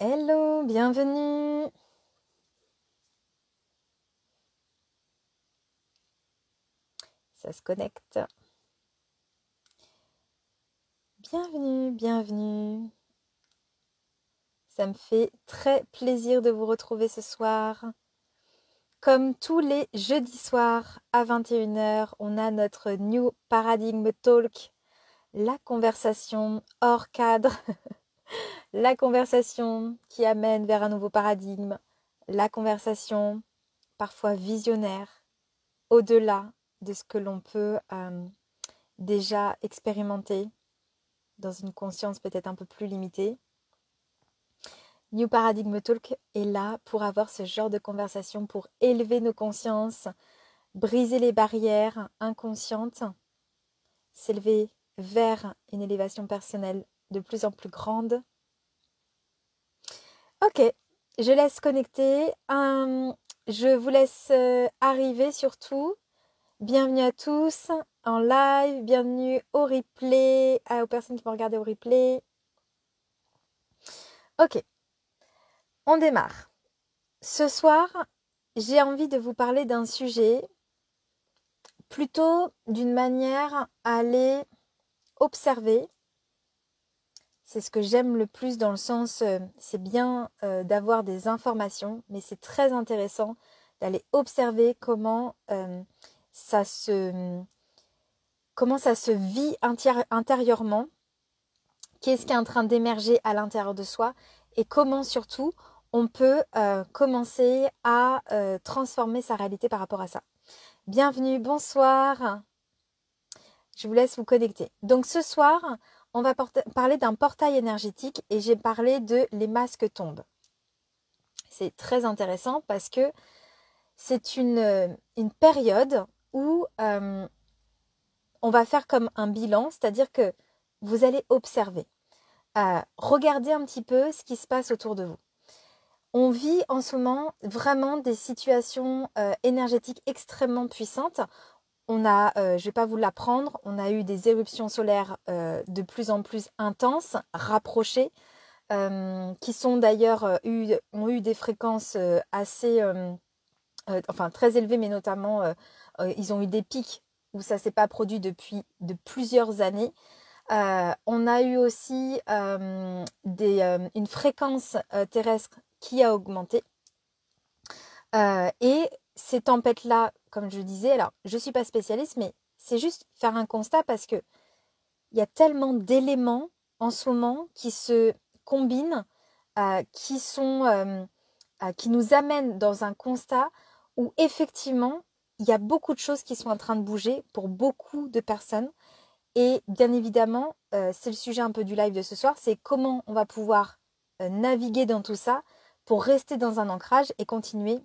Hello, bienvenue. Ça se connecte. Bienvenue, bienvenue. Ça me fait très plaisir de vous retrouver ce soir. Comme tous les jeudis soirs à 21h, on a notre New Paradigm Talk, la conversation hors cadre, la conversation qui amène vers un nouveau paradigme, la conversation parfois visionnaire, au-delà de ce que l'on peut déjà expérimenter dans une conscience peut-être un peu plus limitée. New Paradigm Talk est là pour avoir ce genre de conversation, pour élever nos consciences, briser les barrières inconscientes, s'élever vers une élévation personnelle de plus en plus grande. Ok, je laisse connecter. Je vous laisse arriver surtout. Bienvenue à tous en live, bienvenue au replay, aux personnes qui vont regarder au replay. Ok, on démarre. Ce soir, j'ai envie de vous parler d'un sujet plutôt d'une manière à aller observer. C'est ce que j'aime le plus dans le sens, c'est bien d'avoir des informations, mais c'est très intéressant d'aller observer comment ça se vit intérieurement, qu'est-ce qui est en train d'émerger à l'intérieur de soi et comment surtout on peut commencer à transformer sa réalité par rapport à ça. Bienvenue, bonsoir. Je vous laisse vous connecter. Donc ce soir, on va parler d'un portail énergétique et j'ai parlé de les masques tombent. C'est très intéressant parce que c'est une période où on va faire comme un bilan, c'est-à-dire que vous allez observer. Regardez un petit peu ce qui se passe autour de vous. On vit en ce moment vraiment des situations énergétiques extrêmement puissantes. Je ne vais pas vous l'apprendre, on a eu des éruptions solaires de plus en plus intenses, rapprochées, qui sont d'ailleurs ont eu des fréquences assez, très élevées, mais notamment ils ont eu des pics où ça ne s'est pas produit depuis de plusieurs années. On a eu aussi une fréquence terrestre qui a augmenté. Et ces tempêtes-là, comme je disais, alors je ne suis pas spécialiste, mais c'est juste faire un constat parce que il y a tellement d'éléments en ce moment qui se combinent, qui nous amènent dans un constat où effectivement, il y a beaucoup de choses qui sont en train de bouger pour beaucoup de personnes. Et bien évidemment, c'est le sujet un peu du live de ce soir, c'est comment on va pouvoir naviguer dans tout ça pour rester dans un ancrage et continuer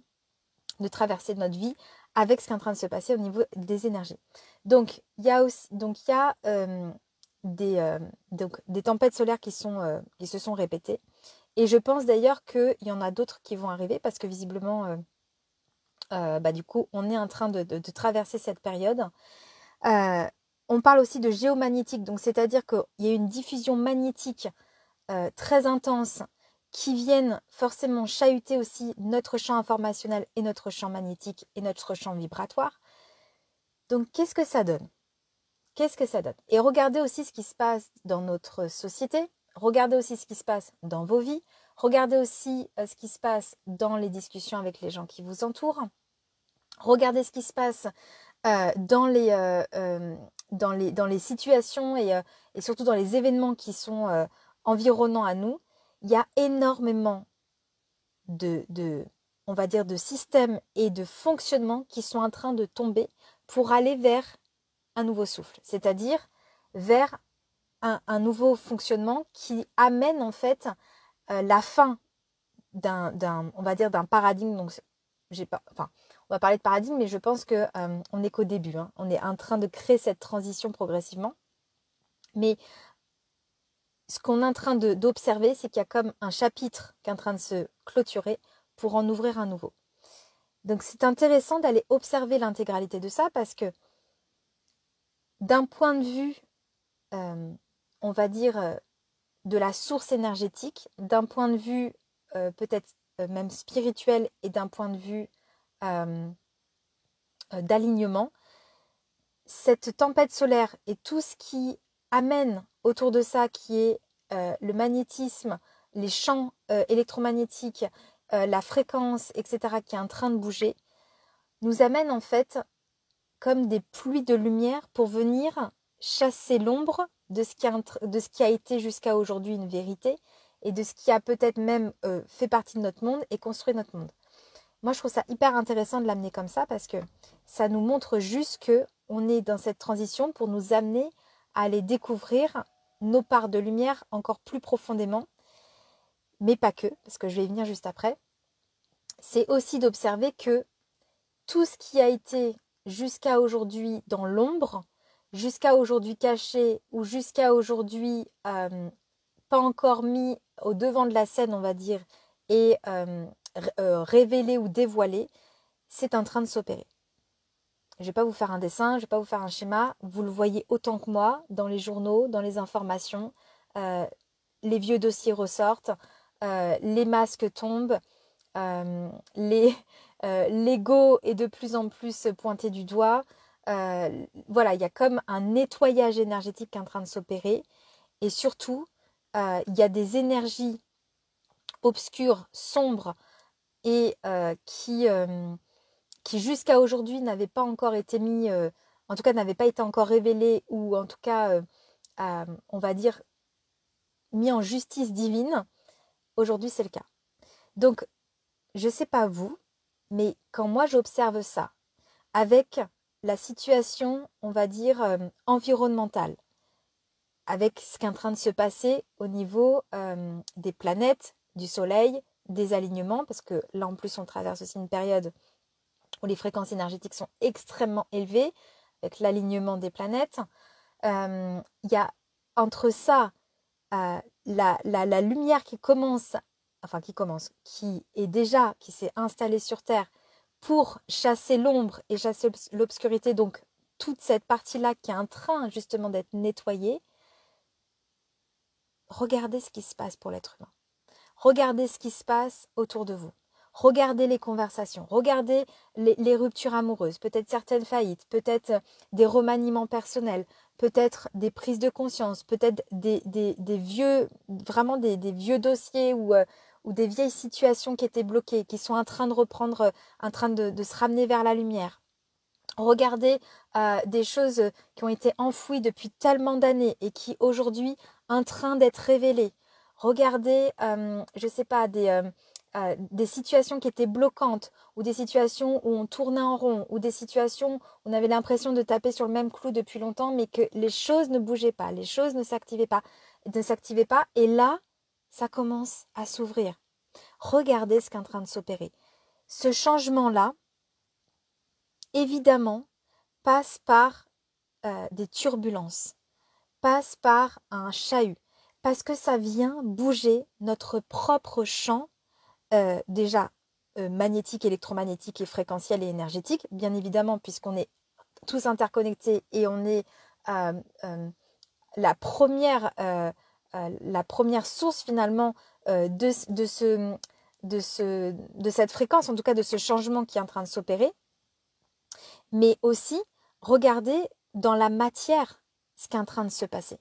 de traverser notre vie avec ce qui est en train de se passer au niveau des énergies. Donc, il y a des tempêtes solaires qui se sont répétées. Et je pense d'ailleurs qu'il y en a d'autres qui vont arriver parce que visiblement, du coup, on est en train de traverser cette période. On parle aussi de géomagnétique, donc c'est-à-dire qu'il y a une diffusion magnétique très intense qui viennent forcément chahuter aussi notre champ informationnel et notre champ magnétique et notre champ vibratoire. Donc, qu'est-ce que ça donne ? Qu'est-ce que ça donne ? Et regardez aussi ce qui se passe dans notre société, regardez aussi ce qui se passe dans vos vies, regardez aussi ce qui se passe dans les discussions avec les gens qui vous entourent, regardez ce qui se passe dans les situations et surtout dans les événements qui sont environnants à nous. Il y a énormément on va dire, de systèmes et de fonctionnements qui sont en train de tomber pour aller vers un nouveau souffle, c'est-à-dire vers un nouveau fonctionnement qui amène en fait la fin on va dire, d'un paradigme. Donc, on va parler de paradigme, mais je pense que on n'est qu'au début. Hein. On est en train de créer cette transition progressivement. Mais ce qu'on est en train d'observer, c'est qu'il y a comme un chapitre qui est en train de se clôturer pour en ouvrir un nouveau. Donc c'est intéressant d'aller observer l'intégralité de ça parce que d'un point de vue, on va dire, de la source énergétique, d'un point de vue peut-être même spirituel et d'un point de vue d'alignement, cette tempête solaire et tout ce qui amène autour de ça, qui est le magnétisme, les champs électromagnétiques, la fréquence, etc., qui est en train de bouger, nous amène en fait comme des pluies de lumière pour venir chasser l'ombre de ce qui a été jusqu'à aujourd'hui une vérité et de ce qui a peut-être même fait partie de notre monde et construit notre monde. Moi, je trouve ça hyper intéressant de l'amener comme ça parce que ça nous montre juste que on est dans cette transition pour nous amener à aller découvrir nos parts de lumière encore plus profondément, mais pas que, parce que je vais y venir juste après. C'est aussi d'observer que tout ce qui a été jusqu'à aujourd'hui dans l'ombre, jusqu'à aujourd'hui caché ou jusqu'à aujourd'hui pas encore mis au devant de la scène, on va dire, et révélé ou dévoilé, c'est en train de s'opérer. Je ne vais pas vous faire un dessin, je ne vais pas vous faire un schéma. Vous le voyez autant que moi dans les journaux, dans les informations. Les vieux dossiers ressortent, les masques tombent, l'ego est de plus en plus pointé du doigt. Voilà, il y a comme un nettoyage énergétique qui est en train de s'opérer. Et surtout, il y a des énergies obscures, sombres et qui jusqu'à aujourd'hui n'avaient pas encore été mis, en tout cas n'avaient pas été encore révélés ou en tout cas, on va dire, mis en justice divine. Aujourd'hui, c'est le cas. Donc, je ne sais pas vous, mais quand moi j'observe ça, avec la situation, on va dire, environnementale, avec ce qui est en train de se passer au niveau des planètes, du Soleil, des alignements, parce que là en plus on traverse aussi une période où les fréquences énergétiques sont extrêmement élevées, avec l'alignement des planètes. Il y a entre ça, la lumière qui est déjà, qui s'est installée sur Terre pour chasser l'ombre et chasser l'obscurité, donc toute cette partie-là qui est en train justement d'être nettoyée. Regardez ce qui se passe pour l'être humain. Regardez ce qui se passe autour de vous. Regardez les conversations, regardez les ruptures amoureuses, peut-être certaines faillites, peut-être des remaniements personnels, peut-être des prises de conscience, peut-être des vieux, vraiment des vieux dossiers ou des vieilles situations qui étaient bloquées, qui sont en train de reprendre, en train de se ramener vers la lumière. Regardez des choses qui ont été enfouies depuis tellement d'années et qui aujourd'hui en train d'être révélées. Regardez, je ne sais pas, des situations qui étaient bloquantes ou des situations où on tournait en rond ou des situations où on avait l'impression de taper sur le même clou depuis longtemps mais que les choses ne bougeaient pas, les choses ne s'activaient pas et là, ça commence à s'ouvrir. Regardez ce qui est en train de s'opérer. Ce changement-là, évidemment, passe par des turbulences, passe par un chahut, parce que ça vient bouger notre propre champ, déjà magnétique, électromagnétique et fréquentiel et énergétique, bien évidemment, puisqu'on est tous interconnectés et on est la première source finalement de cette fréquence, en tout cas de ce changement qui est en train de s'opérer. Mais aussi, regardez dans la matière ce qui est en train de se passer.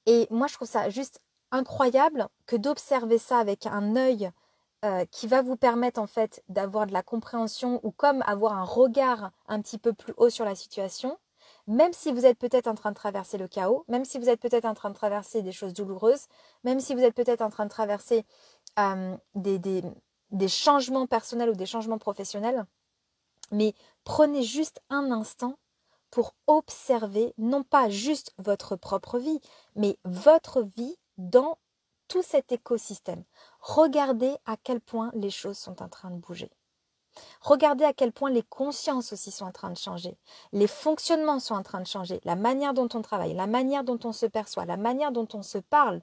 Et moi, je trouve ça juste incroyable que d'observer ça avec un œil qui va vous permettre en fait d'avoir de la compréhension ou comme avoir un regard un petit peu plus haut sur la situation, même si vous êtes peut-être en train de traverser le chaos, même si vous êtes peut-être en train de traverser des choses douloureuses, même si vous êtes peut-être en train de traverser des changements personnels ou des changements professionnels, mais prenez juste un instant pour observer non pas juste votre propre vie, mais votre vie dans tout cet écosystème. Regardez à quel point les choses sont en train de bouger. Regardez à quel point les consciences aussi sont en train de changer. Les fonctionnements sont en train de changer. La manière dont on travaille, la manière dont on se perçoit, la manière dont on se parle.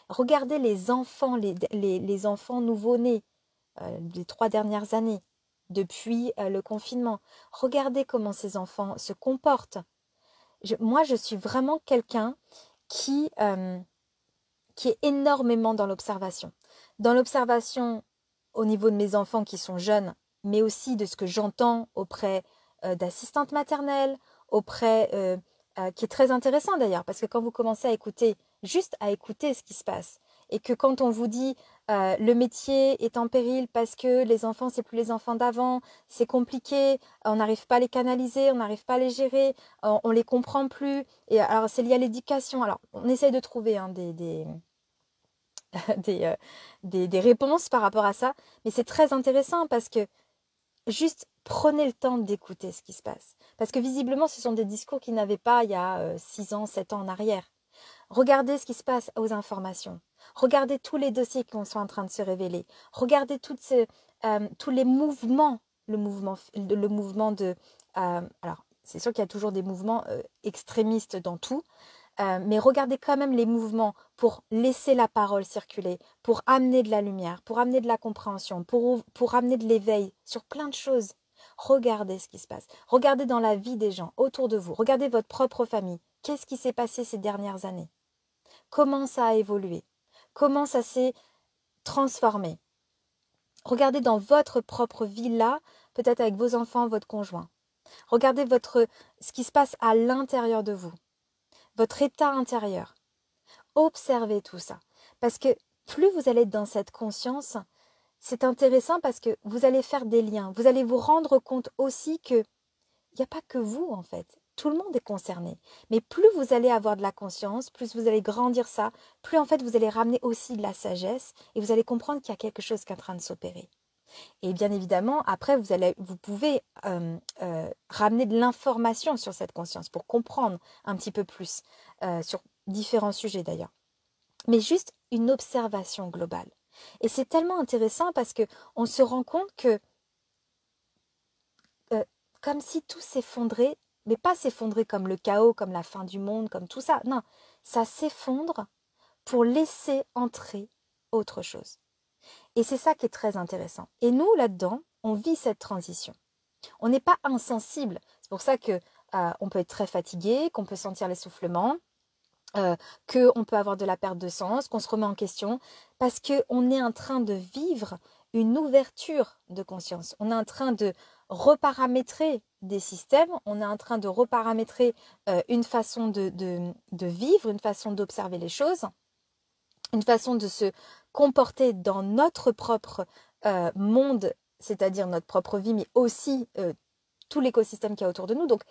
Regardez les enfants, les enfants nouveau-nés les 3 dernières années, depuis le confinement. Regardez comment ces enfants se comportent. Moi, je suis vraiment quelqu'un qui est énormément dans l'observation. dans l'observation au niveau de mes enfants qui sont jeunes, mais aussi de ce que j'entends auprès d'assistantes maternelles, qui est très intéressant d'ailleurs, parce que quand vous commencez à écouter, juste à écouter ce qui se passe, et que quand on vous dit le métier est en péril parce que les enfants, c'est plus les enfants d'avant, c'est compliqué, on n'arrive pas à les canaliser, on n'arrive pas à les gérer, on les comprend plus, et alors c'est lié à l'éducation. Alors on essaye de trouver des réponses par rapport à ça, mais c'est très intéressant parce que juste prenez le temps d'écouter ce qui se passe. Parce que visiblement, ce sont des discours qu'ils n'avaient pas il y a 6 ans, 7 ans en arrière. Regardez ce qui se passe aux informations. Regardez tous les dossiers qui sont en train de se révéler. Regardez tous les mouvements. Le mouvement de... alors, c'est sûr qu'il y a toujours des mouvements extrémistes dans tout, mais regardez quand même les mouvements pour laisser la parole circuler, pour amener de la lumière, pour amener de la compréhension, pour amener de l'éveil sur plein de choses. Regardez ce qui se passe. Regardez dans la vie des gens autour de vous. Regardez votre propre famille. Qu'est-ce qui s'est passé ces dernières années? Comment ça a évolué? Comment ça s'est transformé? Regardez dans votre propre vie là, peut-être avec vos enfants, votre conjoint. Regardez ce qui se passe à l'intérieur de vous, votre état intérieur. Observez tout ça. Parce que plus vous allez être dans cette conscience, c'est intéressant parce que vous allez faire des liens. Vous allez vous rendre compte aussi que il n'y a pas que vous en fait. Tout le monde est concerné. Mais plus vous allez avoir de la conscience, plus vous allez grandir ça, plus en fait vous allez ramener aussi de la sagesse et vous allez comprendre qu'il y a quelque chose qui est en train de s'opérer. Et bien évidemment, après, vous pouvez ramener de l'information sur cette conscience pour comprendre un petit peu plus sur différents sujets d'ailleurs. Mais juste une observation globale. Et c'est tellement intéressant parce que on se rend compte que comme si tout s'effondrait, mais pas s'effondrer comme le chaos, comme la fin du monde, comme tout ça. Non, ça s'effondre pour laisser entrer autre chose. Et c'est ça qui est très intéressant. Et nous, là-dedans, on vit cette transition. On n'est pas insensible. C'est pour ça que on peut être très fatigué, qu'on peut sentir l'essoufflement, qu'on peut avoir de la perte de sens, qu'on se remet en question, parce qu'on est en train de vivre une ouverture de conscience. On est en train de reparamétrer des systèmes, on est en train de reparamétrer une façon de vivre, une façon d'observer les choses, une façon de se comporter dans notre propre monde, c'est-à-dire notre propre vie, mais aussi tout l'écosystème qu'il y a autour de nous. Donc,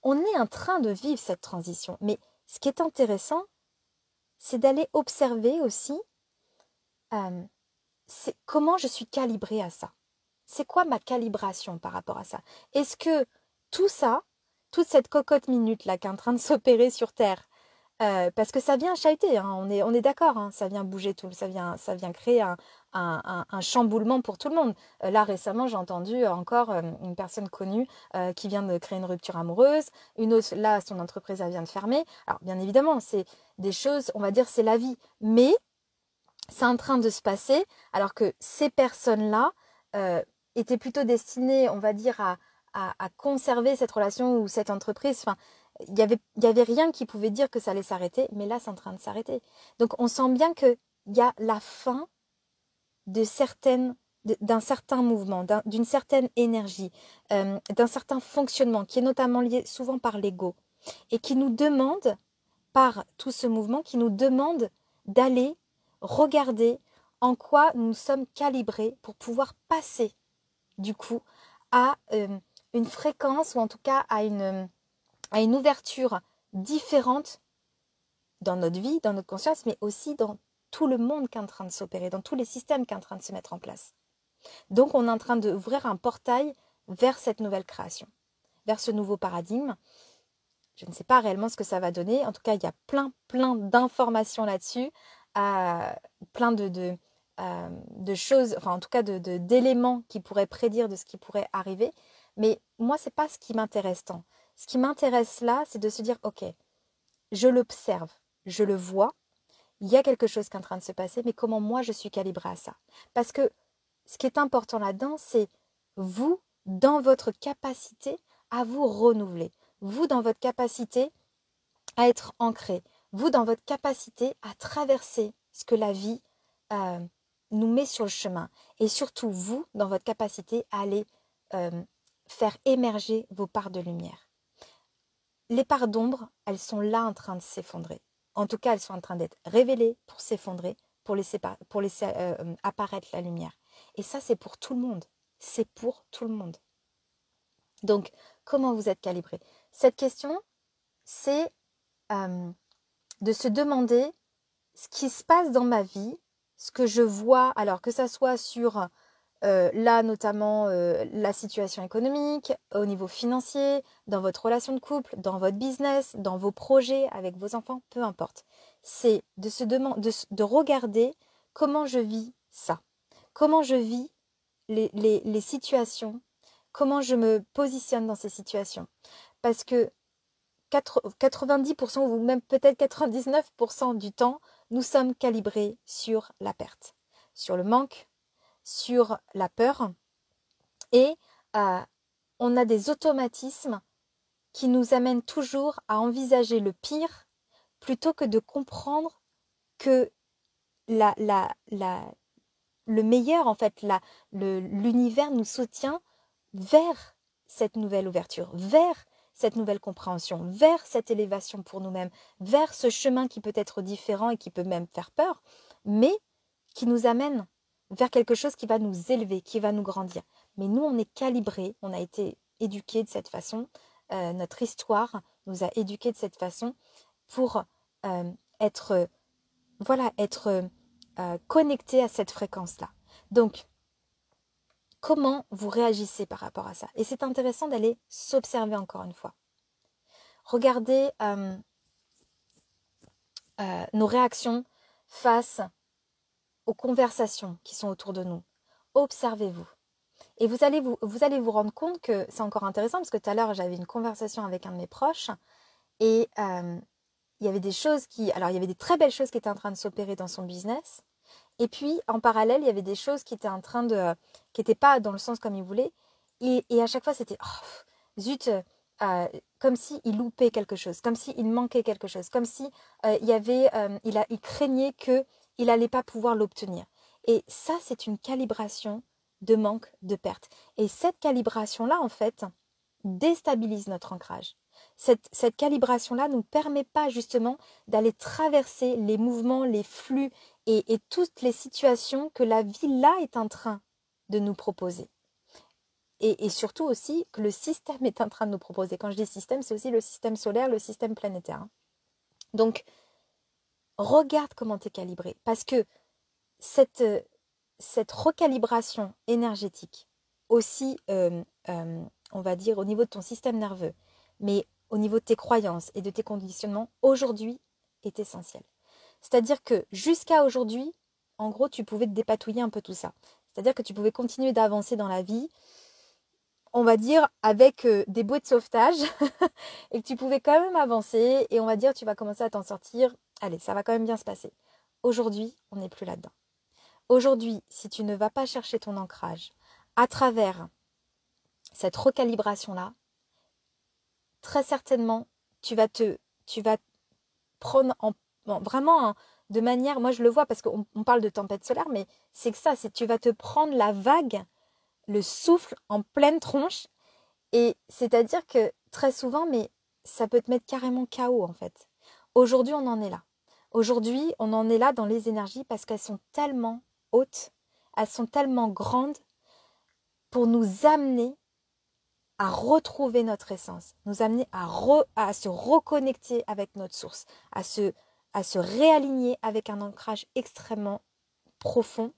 on est en train de vivre cette transition. Mais ce qui est intéressant, c'est d'aller observer aussi comment je suis calibrée à ça. C'est quoi ma calibration par rapport à ça? Est-ce que tout ça, toute cette cocotte minute là qui est en train de s'opérer sur Terre, parce que ça vient chahuter, hein, on est d'accord, hein, ça vient bouger tout, ça vient créer un chamboulement pour tout le monde. Là récemment, j'ai entendu encore une personne connue qui vient de créer une rupture amoureuse, une autre, là son entreprise elle vient de fermer. Alors bien évidemment, c'est des choses, on va dire, c'est la vie, mais c'est en train de se passer alors que ces personnes-là étaient plutôt destinées, on va dire, à conserver cette relation ou cette entreprise. Enfin, il y avait rien qui pouvait dire que ça allait s'arrêter, mais là, c'est en train de s'arrêter. Donc, on sent bien qu'il y a la fin d'un certain mouvement, d'une certaine énergie, d'un certain fonctionnement qui est notamment lié souvent par l'ego et qui nous demande, par tout ce mouvement, qui nous demande d'aller regarder en quoi nous sommes calibrés pour pouvoir passer du coup à une fréquence ou en tout cas à une ouverture différente dans notre vie, dans notre conscience, mais aussi dans tout le monde qui est en train de s'opérer, dans tous les systèmes qui sont en train de se mettre en place. Donc on est en train d'ouvrir un portail vers cette nouvelle création, vers ce nouveau paradigme. Je ne sais pas réellement ce que ça va donner. En tout cas, il y a plein d'informations là-dessus, plein de choses, enfin en tout cas d'éléments qui pourraient prédire de ce qui pourrait arriver. Mais moi, c'est pas ce qui m'intéresse tant. Ce qui m'intéresse là, c'est de se dire, ok, je l'observe, je le vois, il y a quelque chose qui est en train de se passer, mais comment moi je suis calibrée à ça? Parce que ce qui est important là-dedans, c'est vous, dans votre capacité à vous renouveler, vous, dans votre capacité à être ancré, vous, dans votre capacité à traverser ce que la vie nous met sur le chemin. Et surtout, vous, dans votre capacité à aller faire émerger vos parts de lumière. Les parts d'ombre, elles sont là en train de s'effondrer. En tout cas, elles sont en train d'être révélées pour s'effondrer, pour laisser apparaître la lumière. Et ça, c'est pour tout le monde. C'est pour tout le monde. Donc, comment vous êtes calibré? Cette question, c'est de se demander ce qui se passe dans ma vie, ce que je vois, alors que ça soit sur là notamment la situation économique, au niveau financier, dans votre relation de couple, dans votre business, dans vos projets avec vos enfants, peu importe. C'est de regarder comment je vis ça, comment je vis les situations, comment je me positionne dans ces situations. Parce que 90% ou même peut-être 99% du temps, nous sommes calibrés sur la perte, sur le manque, sur la peur. Et on a des automatismes qui nous amènent toujours à envisager le pire plutôt que de comprendre que le meilleur, en fait, l'univers nous soutient vers cette nouvelle ouverture, vers cette nouvelle compréhension, vers cette élévation pour nous-mêmes, vers ce chemin qui peut être différent et qui peut même faire peur, mais qui nous amène vers quelque chose qui va nous élever, qui va nous grandir. Mais nous, on est calibrés, on a été éduqués de cette façon, notre histoire nous a éduqués de cette façon pour être connectés à cette fréquence-là. Donc, comment vous réagissez par rapport à ça? Et c'est intéressant d'aller s'observer encore une fois. Regardez nos réactions face aux conversations qui sont autour de nous. Observez-vous. Et vous allez vous rendre compte que c'est encore intéressant parce que tout à l'heure, j'avais une conversation avec un de mes proches et il y avait des choses il y avait des très belles choses qui étaient en train de s'opérer dans son business. Et puis, en parallèle, il y avait des choses qui étaient qui n'étaient pas dans le sens comme il voulait. Et à chaque fois, c'était, oh, zut, comme s'il loupait quelque chose, comme s'il manquait quelque chose, comme si il craignait qu'il n'allait pas pouvoir l'obtenir. Et ça, c'est une calibration de manque, de perte. Et cette calibration-là, en fait, déstabilise notre ancrage. Cette calibration-là ne nous permet pas justement d'aller traverser les mouvements, les flux et toutes les situations que la vie là est en train de nous proposer. Et surtout aussi que le système est en train de nous proposer. Quand je dis système, c'est aussi le système solaire, le système planétaire. Donc, regarde comment tu es calibré. Parce que cette recalibration énergétique, aussi, on va dire, au niveau de ton système nerveux, mais au niveau de tes croyances et de tes conditionnements, aujourd'hui, est essentielle. C'est-à-dire que jusqu'à aujourd'hui, en gros, tu pouvais te dépatouiller un peu tout ça. C'est-à-dire que tu pouvais continuer d'avancer dans la vie, on va dire, avec des bouées de sauvetage, et que tu pouvais quand même avancer, et on va dire, tu vas commencer à t'en sortir. Allez, ça va quand même bien se passer. Aujourd'hui, on n'est plus là-dedans. Aujourd'hui, si tu ne vas pas chercher ton ancrage à travers cette recalibration-là, très certainement, tu vas prendre vraiment de manière, moi je le vois parce qu'on parle de tempête solaire, mais c'est que ça, c'est tu vas te prendre la vague, le souffle en pleine tronche, et c'est-à-dire que très souvent, mais ça peut te mettre carrément KO en fait. Aujourd'hui, on en est là. Aujourd'hui, on en est là dans les énergies parce qu'elles sont tellement hautes, elles sont tellement grandes pour nous amener à retrouver notre essence, nous amener à se reconnecter avec notre source, à se réaligner avec un ancrage extrêmement profond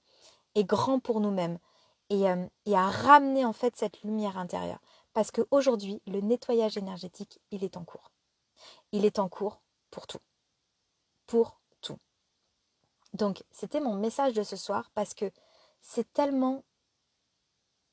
et grand pour nous-mêmes et à ramener en fait cette lumière intérieure. Parce qu'aujourd'hui, le nettoyage énergétique, il est en cours. Il est en cours pour tout. Pour tout. Donc, c'était mon message de ce soir parce que c'est tellement...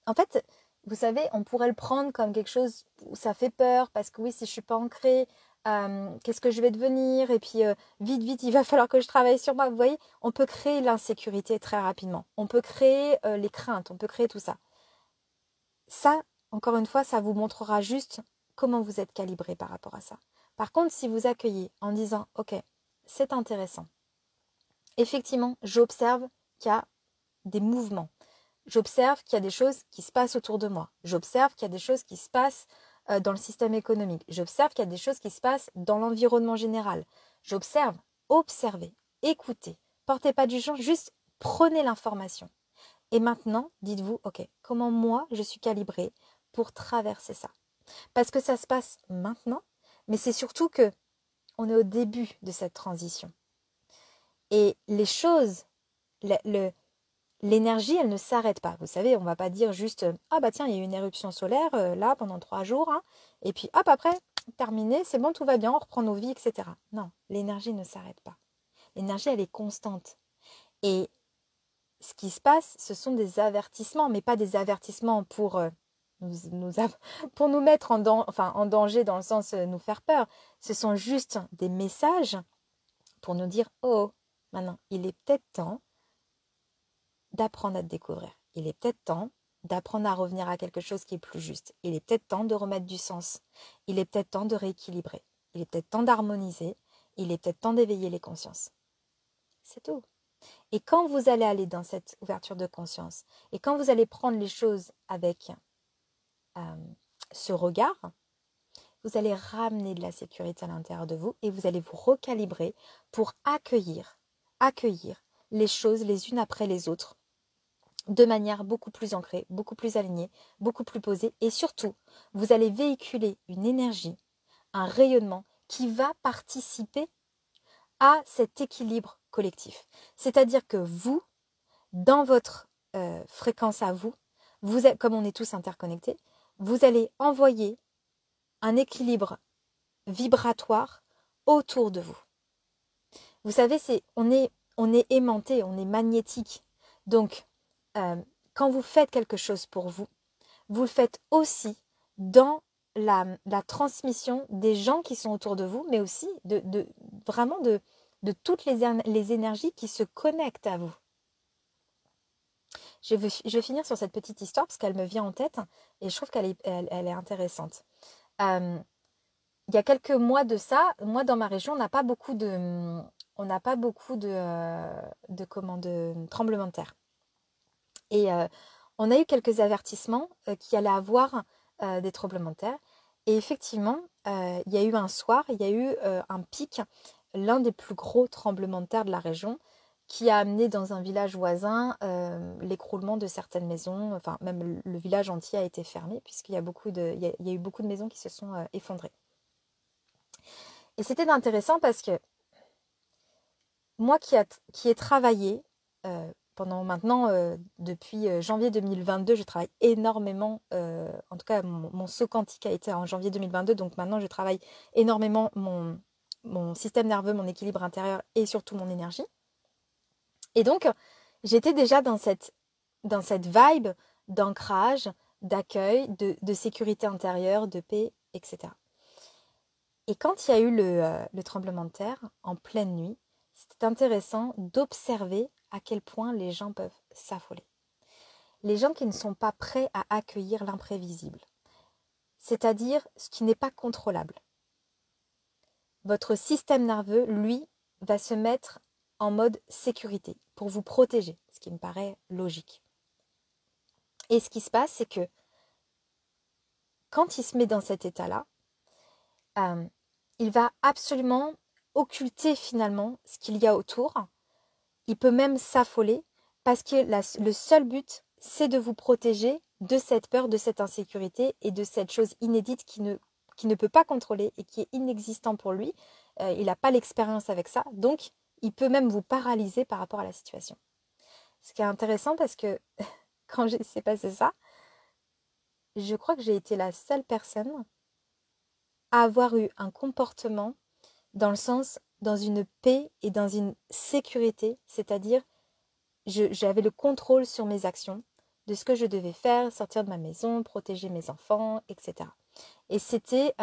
En fait, vous savez, on pourrait le prendre comme quelque chose où ça fait peur parce que oui, si je ne suis pas ancrée, qu'est-ce que je vais devenir? Et puis, vite, il va falloir que je travaille sur moi. Vous voyez, on peut créer l'insécurité très rapidement. On peut créer les craintes, on peut créer tout ça. Ça, encore une fois, ça vous montrera juste comment vous êtes calibré par rapport à ça. Par contre, si vous accueillez en disant, ok, c'est intéressant. Effectivement, j'observe qu'il y a des mouvements. J'observe qu'il y a des choses qui se passent autour de moi. J'observe qu'il y a des choses qui se passent dans le système économique. J'observe qu'il y a des choses qui se passent dans l'environnement général. J'observe, observez, écoutez. Portez pas de jugement, juste prenez l'information. Et maintenant, dites-vous, ok, comment moi je suis calibrée pour traverser ça? Parce que ça se passe maintenant, mais c'est surtout que on est au début de cette transition. Et les choses, l'énergie, elle ne s'arrête pas. Vous savez, on ne va pas dire juste « Ah bah tiens, il y a eu une éruption solaire là pendant 3 jours, hein, et puis hop, après, terminé, c'est bon, tout va bien, on reprend nos vies, etc. » Non, l'énergie ne s'arrête pas. L'énergie, elle est constante. Et ce qui se passe, ce sont des avertissements, mais pas des avertissements pour pour nous mettre en danger dans le sens nous faire peur. Ce sont juste des messages pour nous dire « Oh, maintenant, il est peut-être temps d'apprendre à te découvrir. Il est peut-être temps d'apprendre à revenir à quelque chose qui est plus juste. Il est peut-être temps de remettre du sens. Il est peut-être temps de rééquilibrer. Il est peut-être temps d'harmoniser. Il est peut-être temps d'éveiller les consciences. » C'est tout. Et quand vous allez aller dans cette ouverture de conscience, et quand vous allez prendre les choses avec ce regard, vous allez ramener de la sécurité à l'intérieur de vous et vous allez vous recalibrer pour accueillir les choses les unes après les autres de manière beaucoup plus ancrée, beaucoup plus alignée, beaucoup plus posée. Et surtout, vous allez véhiculer une énergie, un rayonnement qui va participer à cet équilibre collectif. C'est-à-dire que vous, dans votre fréquence à vous, comme on est tous interconnectés, vous allez envoyer un équilibre vibratoire autour de vous. Vous savez, on est aimanté, on est magnétique. Donc, quand vous faites quelque chose pour vous, vous le faites aussi dans la transmission des gens qui sont autour de vous, mais aussi vraiment de toutes les énergies qui se connectent à vous. Je vais finir sur cette petite histoire parce qu'elle me vient en tête et je trouve qu'elle est intéressante. Il y a quelques mois de ça, moi dans ma région, on n'a pas beaucoup de tremblements de terre. Et on a eu quelques avertissements qu'il allait avoir des tremblements de terre. Et effectivement, il y a eu un soir, il y a eu un pic, l'un des plus gros tremblements de terre de la région, qui a amené dans un village voisin l'écroulement de certaines maisons. Enfin, même le village entier a été fermé, puisqu'il y a eu beaucoup de maisons qui se sont effondrées. Et c'était intéressant parce que moi qui ai travaillé pendant maintenant, depuis janvier 2022, je travaille énormément, en tout cas mon saut quantique a été en janvier 2022, donc maintenant je travaille énormément mon système nerveux, mon équilibre intérieur et surtout mon énergie. Et donc j'étais déjà dans cette vibe d'ancrage, d'accueil, de sécurité intérieure, de paix, etc. Et quand il y a eu le tremblement de terre en pleine nuit, c'était intéressant d'observer à quel point les gens peuvent s'affoler. Les gens qui ne sont pas prêts à accueillir l'imprévisible, c'est-à-dire ce qui n'est pas contrôlable. Votre système nerveux, lui, va se mettre en mode sécurité pour vous protéger, ce qui me paraît logique. Et ce qui se passe, c'est que quand il se met dans cet état-là, il va absolument occulter finalement ce qu'il y a autour. Il peut même s'affoler parce que le seul but, c'est de vous protéger de cette peur, de cette insécurité et de cette chose inédite qui ne peut pas contrôler et qui est inexistant pour lui. Il n'a pas l'expérience avec ça, donc il peut même vous paralyser par rapport à la situation. Ce qui est intéressant parce que quand s'est passé ça, je crois que j'ai été la seule personne à avoir eu un comportement dans le sens, dans une paix et dans une sécurité, c'est-à-dire j'avais le contrôle sur mes actions, de ce que je devais faire, sortir de ma maison, protéger mes enfants, etc. Et c'était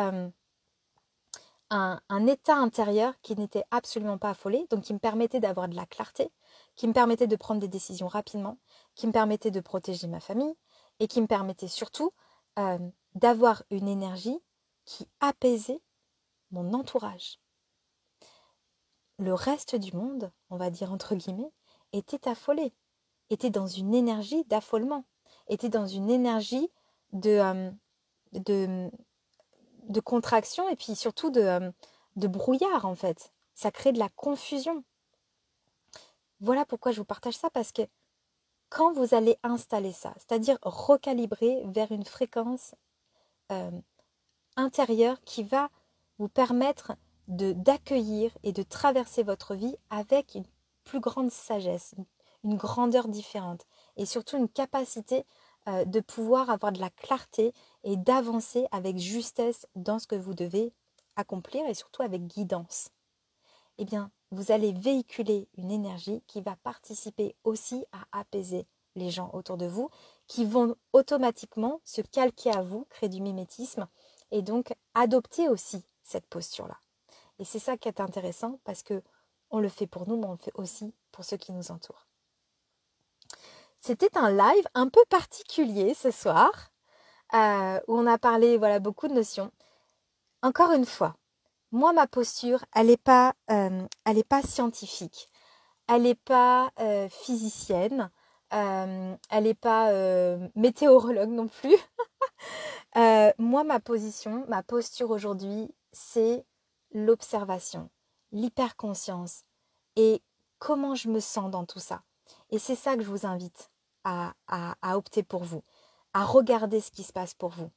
un état intérieur qui n'était absolument pas affolé, donc qui me permettait d'avoir de la clarté, qui me permettait de prendre des décisions rapidement, qui me permettait de protéger ma famille et qui me permettait surtout d'avoir une énergie qui apaisait mon entourage. Le reste du monde, on va dire entre guillemets, était affolé. étaient dans une énergie d'affolement, étaient dans une énergie de, de contraction et puis surtout de brouillard en fait. Ça crée de la confusion. Voilà pourquoi je vous partage ça, parce que quand vous allez installer ça, c'est-à-dire recalibrer vers une fréquence intérieure qui va vous permettre d'accueillir et de traverser votre vie avec une plus grande sagesse, une grandeur différente et surtout une capacité de pouvoir avoir de la clarté et d'avancer avec justesse dans ce que vous devez accomplir et surtout avec guidance. Eh bien, vous allez véhiculer une énergie qui va participer aussi à apaiser les gens autour de vous, qui vont automatiquement se calquer à vous, créer du mimétisme et donc adopter aussi cette posture-là. Et c'est ça qui est intéressant parce que on le fait pour nous, mais on le fait aussi pour ceux qui nous entourent. C'était un live un peu particulier ce soir, où on a parlé beaucoup de notions. Encore une fois, moi, ma posture, elle n'est pas scientifique, elle n'est pas physicienne, elle n'est pas météorologue non plus. Moi, ma posture aujourd'hui, c'est l'observation, l'hyperconscience et comment je me sens dans tout ça. Et c'est ça que je vous invite à opter pour vous, à regarder ce qui se passe pour vous.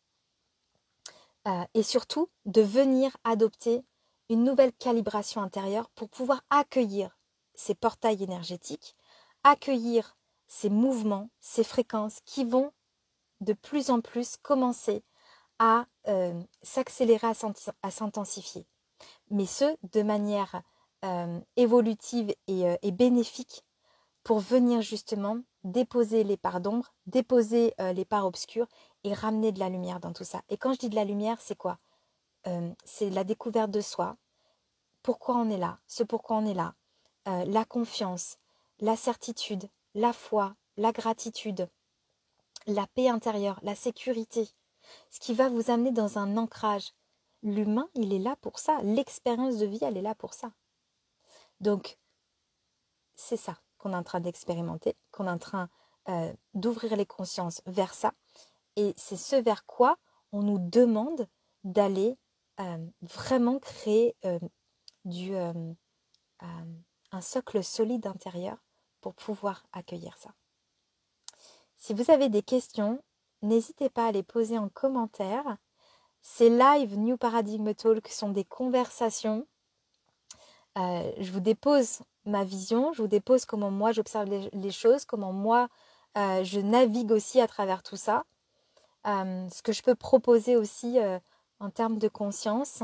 Et surtout, de venir adopter une nouvelle calibration intérieure pour pouvoir accueillir ces portails énergétiques, accueillir ces mouvements, ces fréquences qui vont de plus en plus commencer à s'accélérer, à s'intensifier. Mais ce, de manière évolutive et bénéfique pour venir justement déposer les parts d'ombre, déposer les parts obscures et ramener de la lumière dans tout ça. Et quand je dis de la lumière, c'est quoi ? C'est la découverte de soi, pourquoi on est là, ce pourquoi on est là, la confiance, la certitude, la foi, la gratitude, la paix intérieure, la sécurité, ce qui va vous amener dans un ancrage. L'humain, il est là pour ça. L'expérience de vie, elle est là pour ça. Donc, c'est ça qu'on est en train d'expérimenter, qu'on est en train d'ouvrir les consciences vers ça. Et c'est ce vers quoi on nous demande d'aller vraiment créer un socle solide intérieur pour pouvoir accueillir ça. Si vous avez des questions, n'hésitez pas à les poser en commentaire. Ces live New Paradigm Talk sont des conversations. Je vous dépose ma vision, je vous dépose comment moi j'observe les choses, comment moi je navigue aussi à travers tout ça. Ce que je peux proposer aussi en termes de conscience.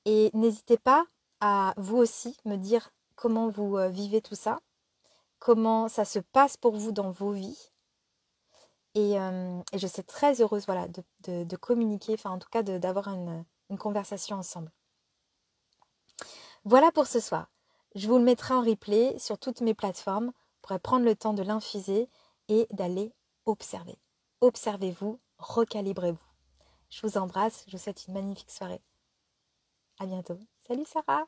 Et n'hésitez pas à vous aussi me dire comment vous vivez tout ça, comment ça se passe pour vous dans vos vies. Et je suis très heureuse de communiquer, enfin en tout cas d'avoir une conversation ensemble. Voilà pour ce soir. Je vous le mettrai en replay sur toutes mes plateformes. Vous pourrez prendre le temps de l'infuser et d'aller observer. Observez-vous, recalibrez-vous. Je vous embrasse, je vous souhaite une magnifique soirée. À bientôt. Salut Sarah.